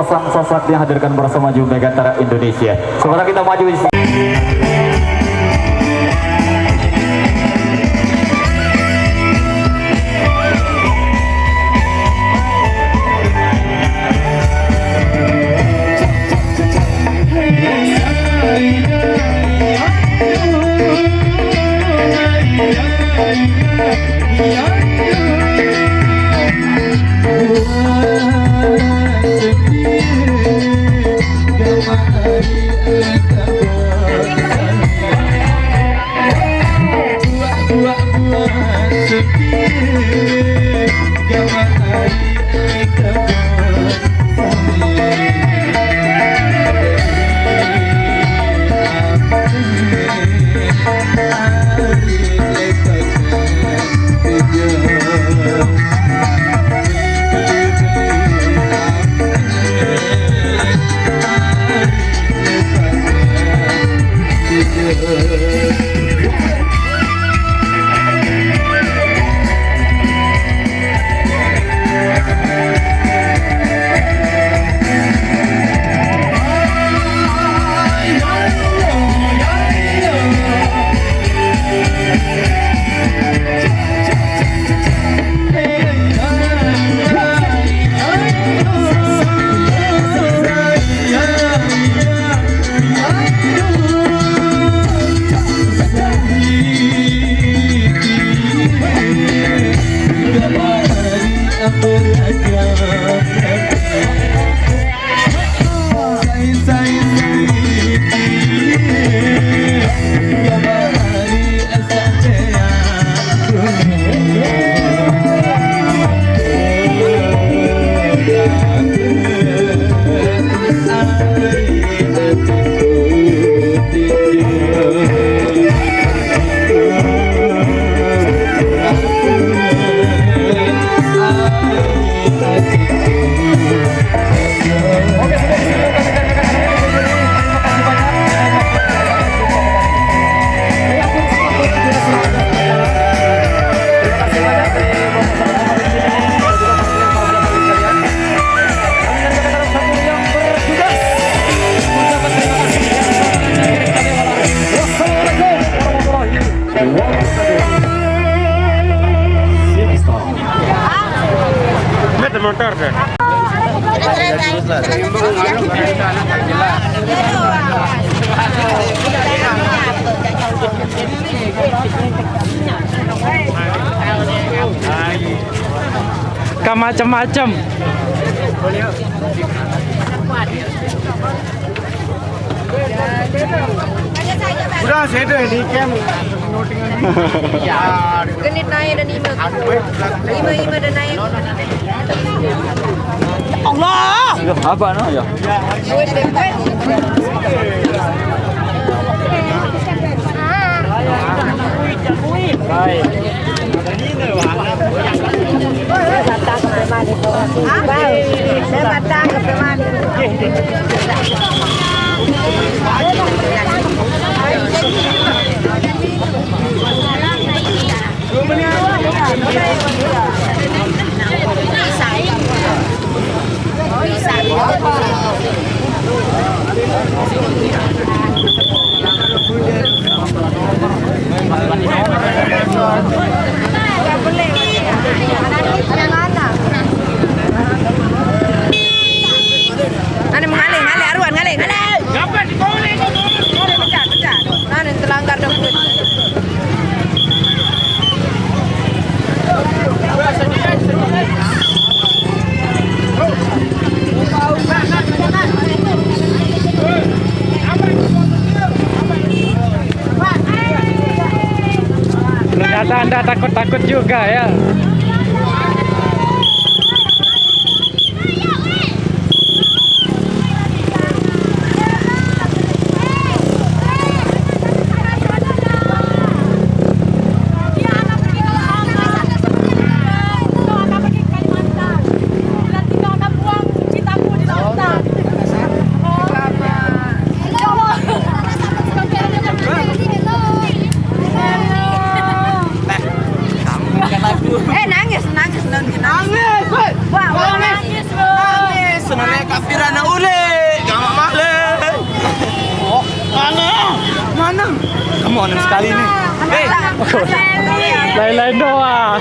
Sang Sosok dihadirkan bersama Jumbe Gantara Indonesia. Sekarang kita maju di sini. suka macam-macam. Udah saya tuh di camp. Genit naik dan ima dan naik. Allah. Apa no ya? Baik. Saya batang ke teman. Ane mengalir, ngalir aruan, ngalir, ngalir. Gapai di bawah ni. Ngalir pecah, pecah. Ane terlanggar dong. Ternyata Anda takut-takut juga ya. Nangis. Wah, nangis. Nangis. Senangnya kafiran nak ule. Gamak mahle. Oh, mana? Kamu aneh sekali nih. Lain-lain doang.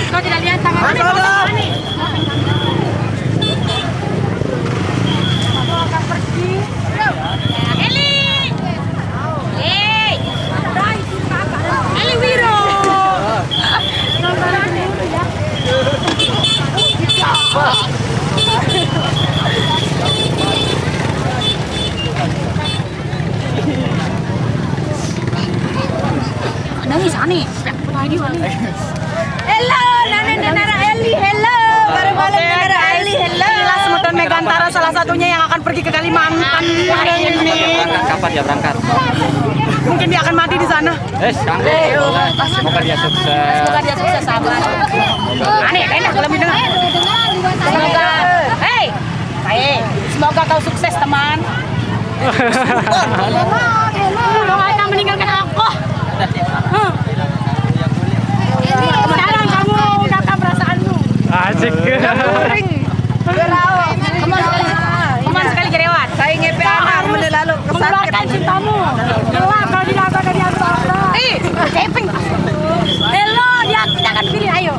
Kau tidak lihat tangan ini? Eli Wiro. Nangis ani. Hello, Nana Eli, hello. Baru balik Nana Eli, hello. Inilah Semeton Megantara salah satunya yang akan pergi ke Kalimantan hari ini. Kapan dia berangkat? Mungkin dia akan mati di sana. Semoga dia sukses. Semoga dia sukses, sabar. Aneh, enak kalau dengar. Semoga, semoga kau sukses teman. Kau akan meninggalkan aku. Sekarang kamu ungkapkan perasaanmu. Asik. Teman sekali gerewat. Saya ngepe anak lalu Mengeluarkan cintamu. Gelap kalau tidak ada dari antara. Keping. Hello, dia kita akan pilih. Ayo.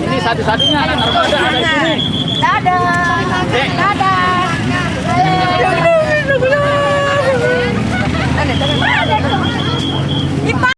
Ini satu-satunya anak armada ada di sini. Dadah.